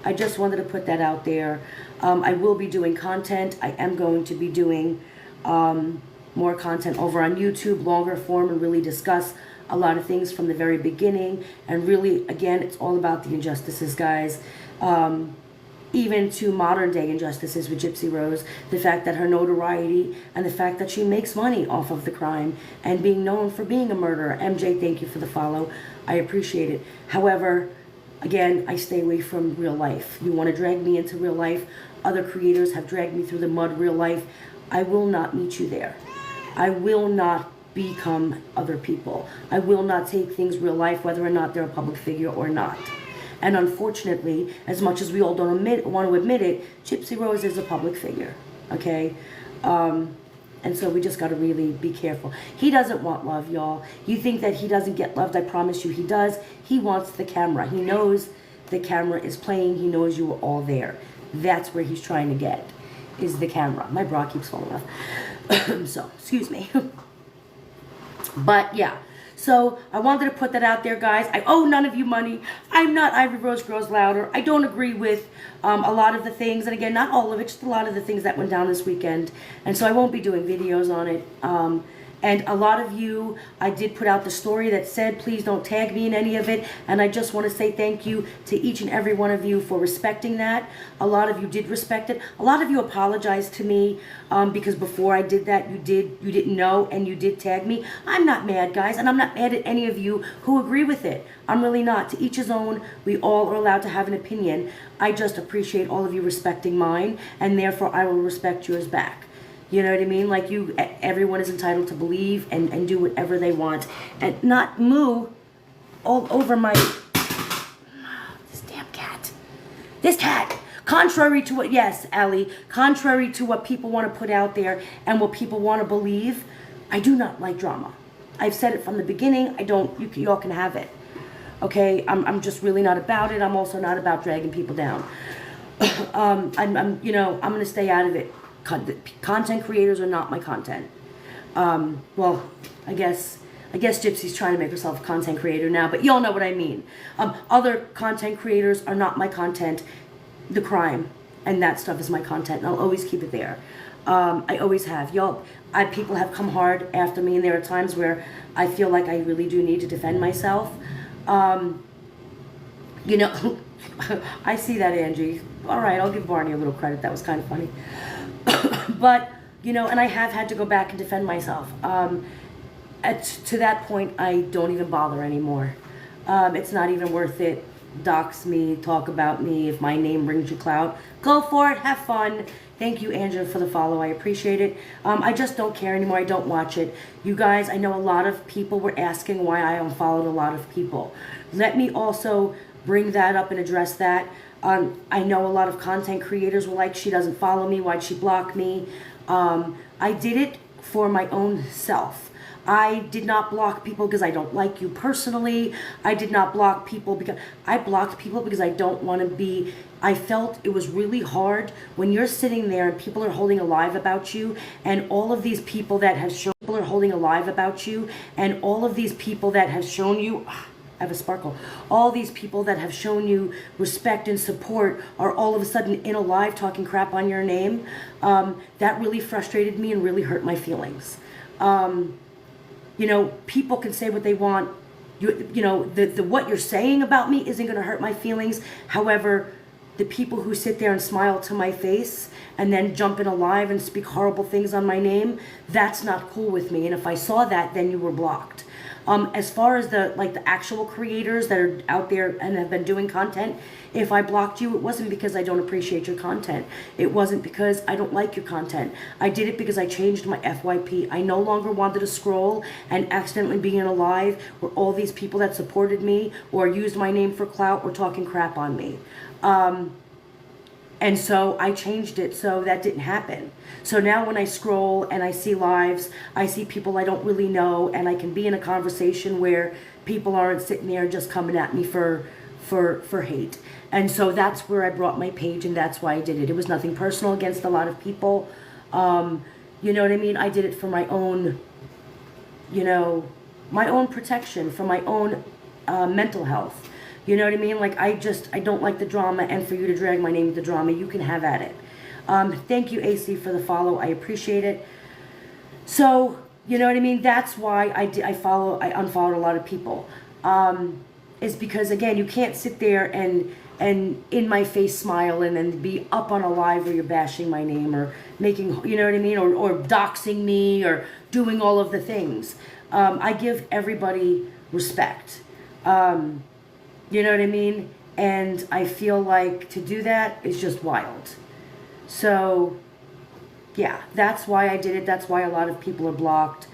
I just wanted to put that out there. I will be doing content. I am going to be doing more content over on YouTube, longer form, and really discuss a lot of things from the very beginning. And really, again, it's all about the injustices, guys. Even to modern day injustices with Gypsy Rose, the fact that her notoriety and the fact that she makes money off of the crime and being known for being a murderer. MJ, thank you for the follow. I appreciate it. However, again, I stay away from real life. You want to drag me into real life? Other creators have dragged me through the mud, real life. I will not meet you there. I will not become other people. I will not take things real life, whether or not they're a public figure or not. And unfortunately, as much as we all don't want to admit it, Gypsy Rose is a public figure, okay? And so we just got to really be careful. He doesn't want love, y'all. You think that he doesn't get loved. I promise you he does. He wants the camera. He knows the camera is playing. He knows you were all there. That's where he's trying to get, is the camera. My bra keeps falling off. So, excuse me. But, yeah. So, I wanted to put that out there, guys. I owe none of you money. I'm not Ivory Rose Grows Louder. I don't agree with a lot of the things. And again, not all of it, just a lot of the things that went down this weekend. And so I won't be doing videos on it. And a lot of you, I did put out the story that said, please don't tag me in any of it. And I just want to say thank you to each and every one of you for respecting that. A lot of you did respect it. A lot of you apologized to me because before I did that, you didn't know and you did tag me. I'm not mad, guys, and I'm not mad at any of you who agree with it. I'm really not. To each his own. We all are allowed to have an opinion. I just appreciate all of you respecting mine, and therefore I will respect yours back. You know what I mean? Like everyone is entitled to believe and do whatever they want. And not moo all over my, this damn cat. This cat. Contrary to what, yes, Allie, contrary to what people want to put out there and what people want to believe, I do not like drama. I've said it from the beginning. I don't, y'all can have it. Okay? I'm just really not about it. I'm also not about dragging people down. I'm going to stay out of it. Content creators are not my content. Well, I guess Gypsy's trying to make herself a content creator now, but y'all know what I mean. Other content creators are not my content. The crime and that stuff is my content, and I'll always keep it there. I always have. People have come hard after me, and there are times where I feel like I really do need to defend myself. I see that, Angie. All right, I'll give Barney a little credit. That was kind of funny. But, and I have had to go back and defend myself. To that point, I don't even bother anymore. It's not even worth it. Dox me, talk about me. If my name brings you clout, go for it, have fun. Thank you, Angela, for the follow. I appreciate it. I just don't care anymore. I don't watch it. You guys, I know a lot of people were asking why I unfollowed a lot of people. Let me also bring that up and address that. I know a lot of content creators were like, she doesn't follow me, why'd she block me? I did it for my own self. I did not block people because I don't like you personally. I did not block people because I blocked people because I don't want to be, I felt it was really hard when you're sitting there and people are holding a live about you, and all of these people that have shown, people are holding a live about you, and all of these people that have shown you, I have a sparkle. All these people that have shown you respect and support are all of a sudden in a live talking crap on your name. That really frustrated me and really hurt my feelings. People can say what they want. What you're saying about me isn't going to hurt my feelings. However, the people who sit there and smile to my face and then jump in a live and speak horrible things on my name, that's not cool with me. And if I saw that, then you were blocked. As far as the actual creators that are out there and have been doing content, if I blocked you, it wasn't because I don't appreciate your content. It wasn't because I don't like your content. I did it because I changed my FYP. I no longer wanted to scroll and accidentally be in a live where all these people that supported me or used my name for clout were talking crap on me. And so I changed it so that didn't happen. So now when I scroll and I see lives, I see people I don't really know, and I can be in a conversation where people aren't sitting there just coming at me for hate. And so that's where I brought my page, and that's why I did it. It was nothing personal against a lot of people. You know what I mean? I did it for my own, my own protection, for my own mental health. You know what I mean? I don't like the drama, and for you to drag my name with the drama, you can have at it. Thank you, AC, for the follow. I appreciate it. So, you know what I mean? That's why I unfollowed a lot of people. Is because, again, you can't sit there and in my face smile and then be up on a live where you're bashing my name or making, you know what I mean? Or doxing me or doing all of the things. I give everybody respect. You know what I mean? And I feel like to do that is just wild. So, yeah, that's why I did it. That's why a lot of people are blocked.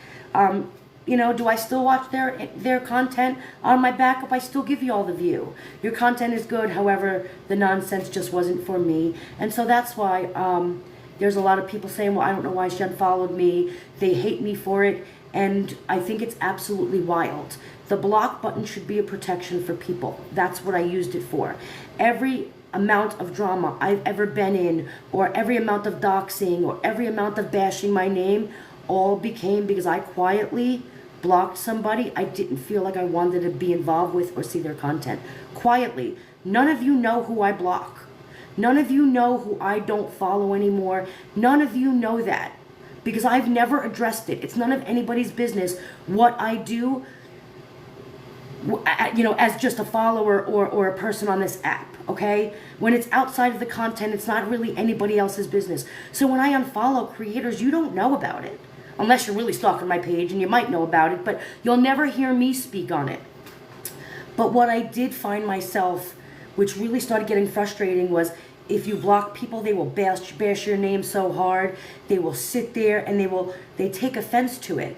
You know, do I still watch their content on my backup? I still give you all the view. Your content is good, however, the nonsense just wasn't for me. And so that's why there's a lot of people saying, well, I don't know why she unfollowed me. They hate me for it. And I think it's absolutely wild. The block button should be a protection for people. That's what I used it for. Every amount of drama I've ever been in, or every amount of doxing, or every amount of bashing my name, all became because I quietly blocked somebody I didn't feel like I wanted to be involved with or see their content. Quietly. None of you know who I block. None of you know who I don't follow anymore. None of you know that. Because I've never addressed it. It's none of anybody's business what I do, you know, as just a follower or a person on this app, okay? When it's outside of the content, it's not really anybody else's business. So when I unfollow creators, you don't know about it. Unless you're really stalking my page, and you might know about it, but you'll never hear me speak on it. But what I did find myself, which really started getting frustrating, was if you block people, they will bash your name so hard. They will sit there and they take offense to it.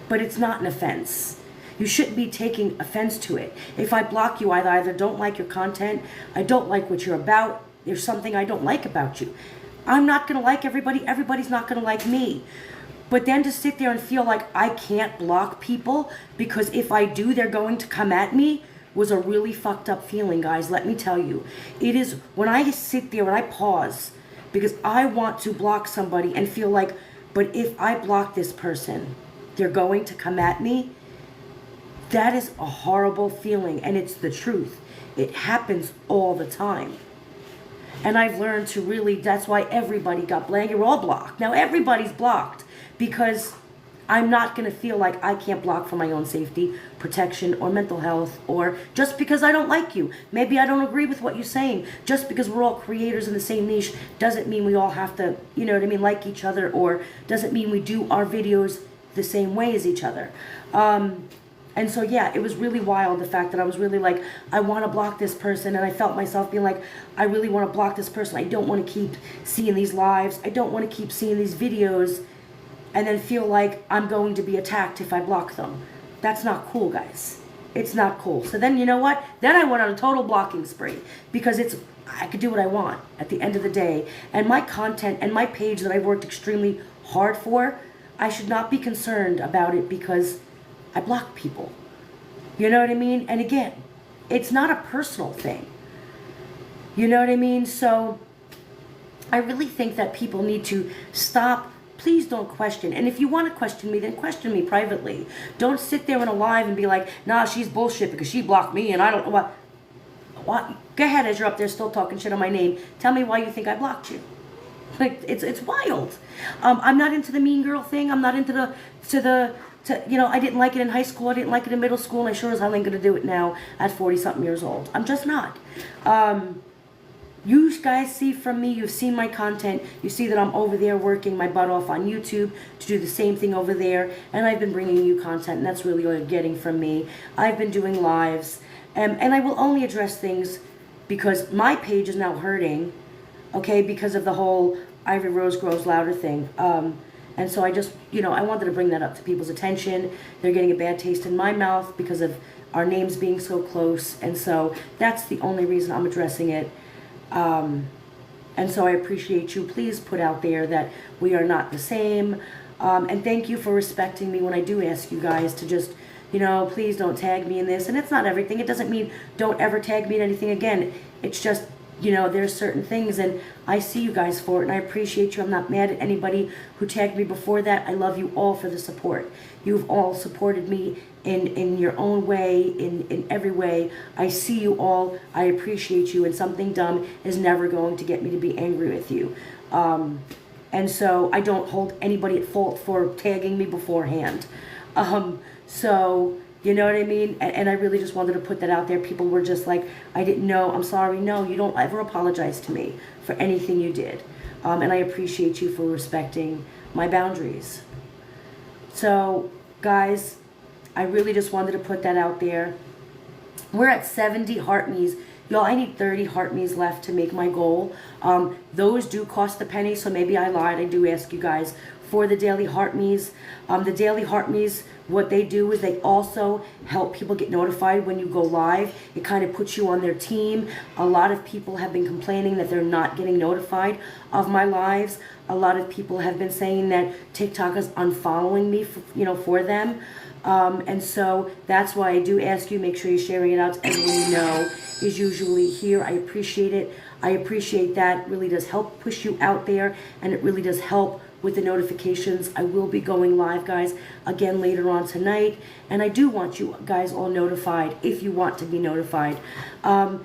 But it's not an offense. You shouldn't be taking offense to it. If I block you, I either don't like your content, I don't like what you're about, there's something I don't like about you. I'm not going to like everybody. Everybody's not going to like me. But then to sit there and feel like I can't block people because if I do, they're going to come at me was a really fucked up feeling, guys. Let me tell you. It is when I sit there and I pause because I want to block somebody and feel like, but if I block this person, they're going to come at me. That is a horrible feeling, and it's the truth. It happens all the time. And I've learned to really, that's why everybody got blamed. You're all blocked. Now everybody's blocked because I'm not going to feel like I can't block for my own safety, protection, or mental health, or just because I don't like you. Maybe I don't agree with what you're saying. Just because we're all creators in the same niche doesn't mean we all have to, you know what I mean, like each other, or doesn't mean we do our videos the same way as each other. And so, yeah, it was really wild, the fact that I was really like, I want to block this person. And I felt myself being like, I really want to block this person. I don't want to keep seeing these lives. I don't want to keep seeing these videos and then feel like I'm going to be attacked if I block them. That's not cool, guys. It's not cool. So then, you know what? Then I went on a total blocking spree because I could do what I want at the end of the day. And my content and my page that I worked extremely hard for, I should not be concerned about it because I block people. You know what I mean? And again, it's not a personal thing. You know what I mean? So I really think that people need to stop. Please don't question. And if you want to question me, then question me privately. Don't sit there in a live and be like, nah, she's bullshit because she blocked me and I don't know what. What? Go ahead, as you're up there still talking shit on my name. Tell me why you think I blocked you. Like, it's wild. I'm not into the mean girl thing. I'm not into you know, I didn't like it in high school, I didn't like it in middle school, and I sure as hell ain't going to do it now at 40-something years old. I'm just not. You guys see from me, you've seen my content, you see that I'm over there working my butt off on YouTube to do the same thing over there, and I've been bringing you content, and that's really all you're getting from me. I've been doing lives, and I will only address things because my page is now hurting, okay, because of the whole Ivory Rose Grows Louder thing. And so I just, you know, I wanted to bring that up to people's attention. They're getting a bad taste in my mouth because of our names being so close. And so that's the only reason I'm addressing it. And so I appreciate you. Please put out there that we are not the same. And thank you for respecting me when I do ask you guys to just, you know, please don't tag me in this. And it's not everything. It doesn't mean don't ever tag me in anything again. It's just, you know, there's certain things, and I see you guys for it, and I appreciate you. I'm not mad at anybody who tagged me before that. I love you all for the support. You've all supported me in your own way, in every way. I see you all. I appreciate you, and something dumb is never going to get me to be angry with you. And so I don't hold anybody at fault for tagging me beforehand. So... you know what I mean? And I really just wanted to put that out there. People were just like, I didn't know. I'm sorry. No, you don't ever apologize to me for anything you did. And I appreciate you for respecting my boundaries. So, guys, I really just wanted to put that out there. We're at 70 heart me's. Y'all, I need 30 heart me's left to make my goal. Those do cost a penny, so maybe I lied. I do ask you guys for the Daily Heart Me's. The Daily Heart Me's, what they do is they also help people get notified when you go live. It kind of puts you on their team. A lot of people have been complaining that they're not getting notified of my lives. A lot of people have been saying that TikTok is unfollowing me for them. And so that's why I do ask you, make sure you're sharing it out to everyone you know is usually here. I appreciate it. I appreciate that. It really does help push you out there, and it really does help with the notifications. I will be going live, guys, again later on tonight, and I do want you guys all notified if you want to be notified. I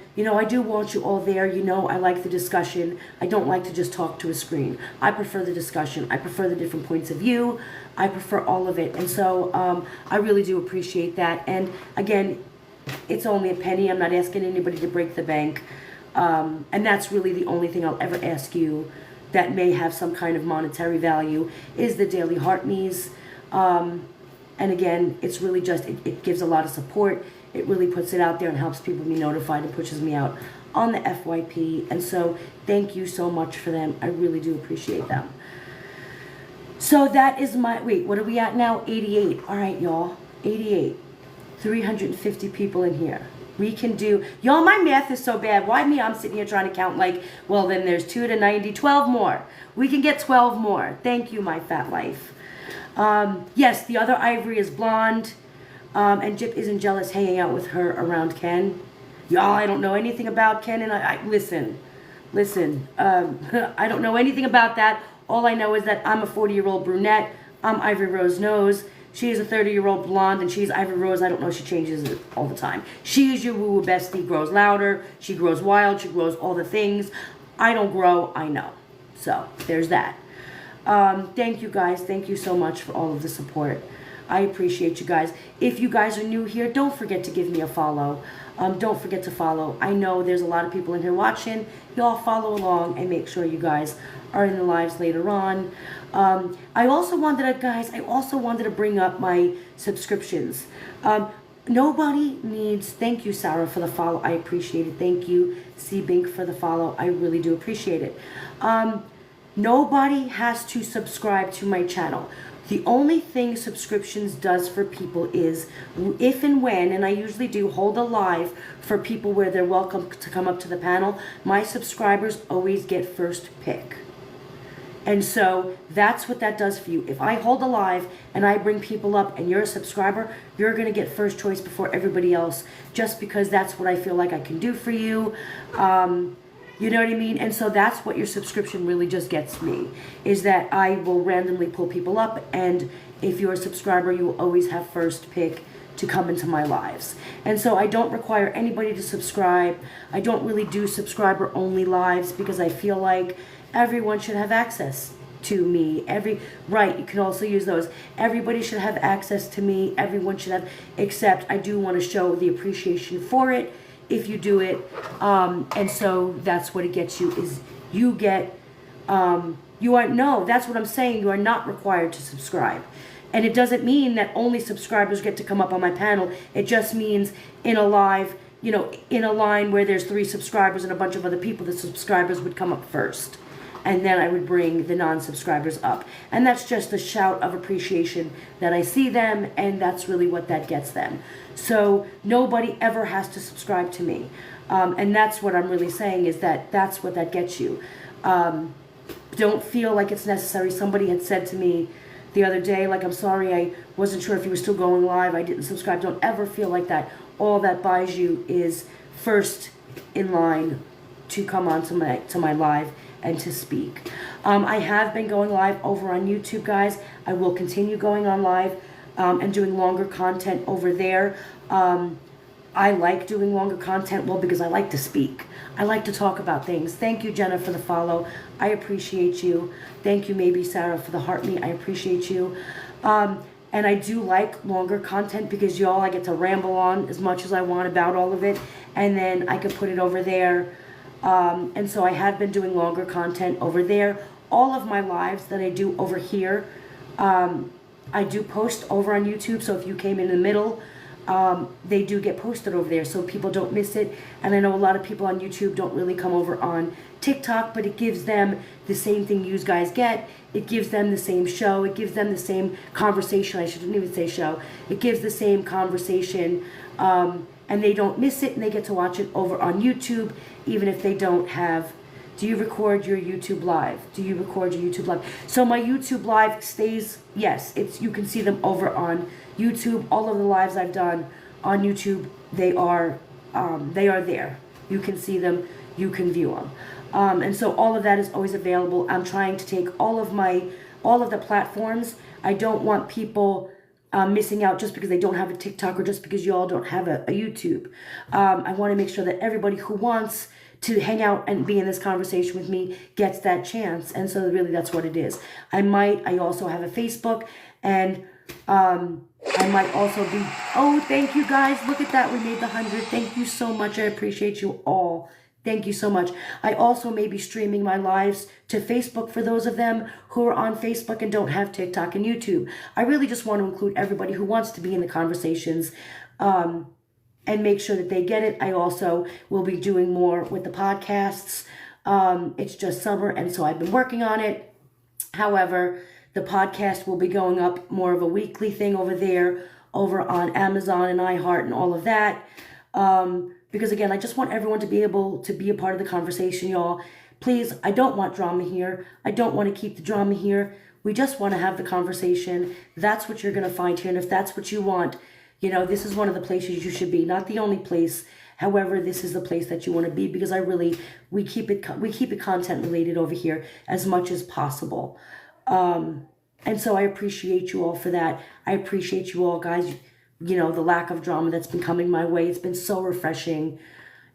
do want you all there. I like the discussion. I don't like to just talk to a screen. I prefer the discussion. I prefer the different points of view. I prefer all of it, and so I really do appreciate that. And again, it's only a penny. I'm not asking anybody to break the bank, and that's really the only thing I'll ever ask you that may have some kind of monetary value is the Daily Heart Me's. And again, it's really just, it gives a lot of support. It really puts it out there and helps people be notified and pushes me out on the FYP. And so thank you so much for them. I really do appreciate them. So that is my, wait, what are we at now? 88. All right, y'all. 88. 350 people in here. We can do, y'all, my math is so bad. Why me? I'm sitting here trying to count like, well, then there's 2 to 90, 12 more. We can get 12 more. Thank you, my fat life. Yes, the other Ivory is blonde, and Jip isn't jealous hanging out with her around Ken. Y'all, I don't know anything about Ken, and I listen, I don't know anything about that. All I know is that I'm a 40-year-old brunette. I'm Ivory Rose Nose. She is a 30-year-old blonde, and she's Ivory Rose. I don't know. She changes it all the time. She is your woo-woo bestie, grows louder. She grows wild. She grows all the things. I don't grow. I know. So there's that. Thank you, guys. Thank you so much for all of the support. I appreciate you guys. If you guys are new here, don't forget to give me a follow. Don't forget to follow. I know there's a lot of people in here watching. Y'all follow along and make sure you guys are in the lives later on. I also wanted to bring up my subscriptions. Nobody needs, thank you, Sarah, for the follow. I appreciate it. Thank you, C Bink, for the follow. I really do appreciate it. Nobody has to subscribe to my channel. The only thing subscriptions does for people is if and when, and I usually do hold a live for people where they're welcome to come up to the panel, my subscribers always get first pick. And so that's what that does for you. If I hold a live and I bring people up and you're a subscriber, you're going to get first choice before everybody else, just because that's what I feel like I can do for you. You know what I mean? And so that's what your subscription really just gets me, is that I will randomly pull people up, and if you're a subscriber, you will always have first pick to come into my lives. And so I don't require anybody to subscribe. I don't really do subscriber only lives because I feel like everyone should have access to me. Right, you can also use those. Everybody should have access to me. Everyone should have, except I do want to show the appreciation for it if you do it. And so that's what it gets you, is you get, that's what I'm saying. You are not required to subscribe. And it doesn't mean that only subscribers get to come up on my panel. It just means in a live, in a line where there's 3 subscribers and a bunch of other people, the subscribers would come up first. And then I would bring the non-subscribers up. And that's just a shout of appreciation that I see them, and that's really what that gets them. So nobody ever has to subscribe to me. And that's what I'm really saying, is that that's what that gets you. Don't feel like it's necessary. Somebody had said to me the other day, like, I'm sorry, I wasn't sure if you were still going live. I didn't subscribe. Don't ever feel like that. All that buys you is first in line to come on to my live and to speak. I have been going live over on YouTube, guys. I will continue going on live and doing longer content over there. I like doing longer content, well, because I like to speak. I like to talk about things. Thank you, Jenna, for the follow. I appreciate you. Thank you, maybe Sarah, for the heart me. I appreciate you. And I do like longer content because, y'all, I get to ramble on as much as I want about all of it, and then I could put it over there. And so I have been doing longer content over there. All of my lives that I do over here, I do post over on YouTube. So if you came in the middle they do get posted over there, so people don't miss it. And I know a lot of people on YouTube don't really come over on TikTok, but it gives them the same thing you guys get. It gives them the same show. It gives them the same conversation. I shouldn't even say show. It gives the same conversation, and they don't miss it, and they get to watch it over on YouTube, even if they don't have. Do you record your YouTube live? Do you record your YouTube live? So my YouTube live stays, yes, you can see them over on YouTube. All of the lives I've done on YouTube, they are there. You can see them, you can view them. And so all of that is always available. I'm trying to take all of the platforms. I don't want people missing out just because they don't have a TikTok or just because you all don't have a YouTube. I want to make sure that everybody who wants to hang out and be in this conversation with me gets that chance. And so really that's what it is. I also have a Facebook, and I might also be, oh, thank you guys. Look at that. We made the 100. Thank you so much. I appreciate you all. Thank you so much. I also may be streaming my lives to Facebook for those of them who are on Facebook and don't have TikTok and YouTube. I really just want to include everybody who wants to be in the conversations, and make sure that they get it. I also will be doing more with the podcasts. It's just summer, and so I've been working on it. However, the podcast will be going up more of a weekly thing over there, over on Amazon and iHeart and all of that. Because again, I just want everyone to be able to be a part of the conversation, y'all. Please, I don't want drama here. I don't want to keep the drama here. We just want to have the conversation. That's what you're going to find here. And if that's what you want, this is one of the places you should be. Not the only place. However, this is the place that you want to be, because we keep it content related over here as much as possible. And so I appreciate you all for that. I appreciate you all, guys. The lack of drama that's been coming my way. It's been so refreshing,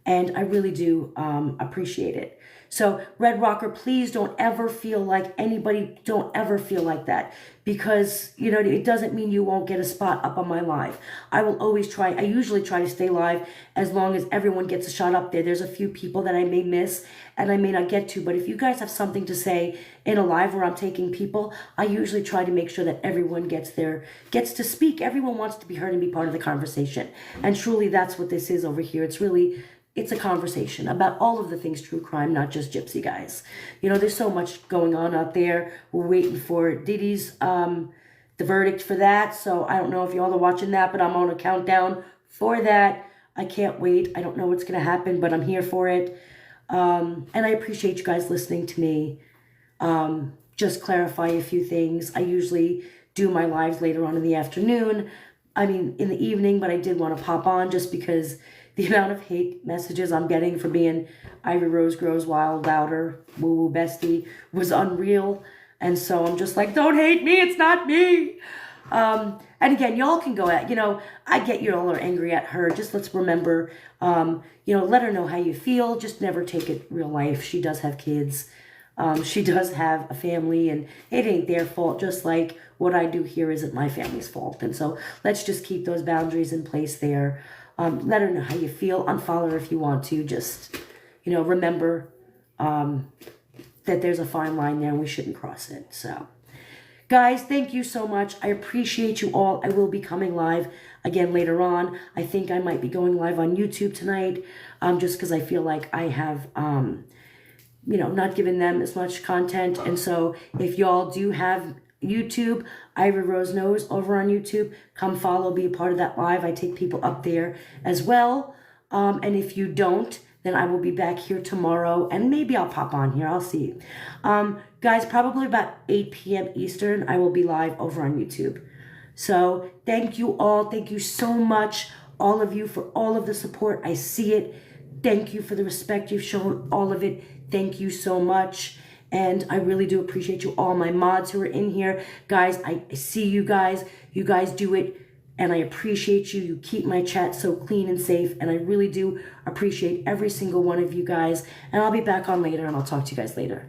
and I really do appreciate it. So Red Rocker, please don't ever feel like that, because it doesn't mean you won't get a spot up on my live. I usually try to stay live as long as everyone gets a shot up there. There's a few people that I may miss and I may not get to, but if you guys have something to say in a live where I'm taking people, I usually try to make sure that everyone gets to speak. Everyone wants to be heard and be part of the conversation. And truly that's what this is over here. It's a conversation about all of the things true crime, not just Gypsy guys. There's so much going on out there. We're waiting for Diddy's, the verdict for that. So I don't know if y'all are watching that, but I'm on a countdown for that. I can't wait. I don't know what's going to happen, but I'm here for it. And I appreciate you guys listening to me. Just clarify a few things. I usually do my lives later on in the afternoon. In the evening, but I did want to pop on just because the amount of hate messages I'm getting for being Ivory Rose Grows Louder, woo-woo bestie, was unreal. And so I'm just like, don't hate me, it's not me. And again, y'all can go at, I get you all are angry at her. Just let's remember, let her know how you feel. Just never take it real life. She does have kids. She does have a family, and it ain't their fault, just like what I do here isn't my family's fault. And so let's just keep those boundaries in place there. Let her know how you feel. Unfollow her if you want to. Just, remember that there's a fine line there and we shouldn't cross it. So, guys, thank you so much. I appreciate you all. I will be coming live again later on. I think I might be going live on YouTube tonight, just because I feel like I have, not given them as much content. And so if y'all do have YouTube, Ivory Rose Knows over on YouTube, come follow, be a part of that live. I take people up there as well. And if you don't, then I will be back here tomorrow, and maybe I'll pop on here. I'll see. Guys, probably about 8 p.m. Eastern, I will be live over on YouTube. So thank you all. Thank you so much, all of you, for all of the support. I see it. Thank you for the respect you've shown, all of it. Thank you so much. And I really do appreciate you all, my mods who are in here. Guys, I see you guys. You guys do it, and I appreciate you. You keep my chat so clean and safe, and I really do appreciate every single one of you guys. And I'll be back on later, and I'll talk to you guys later.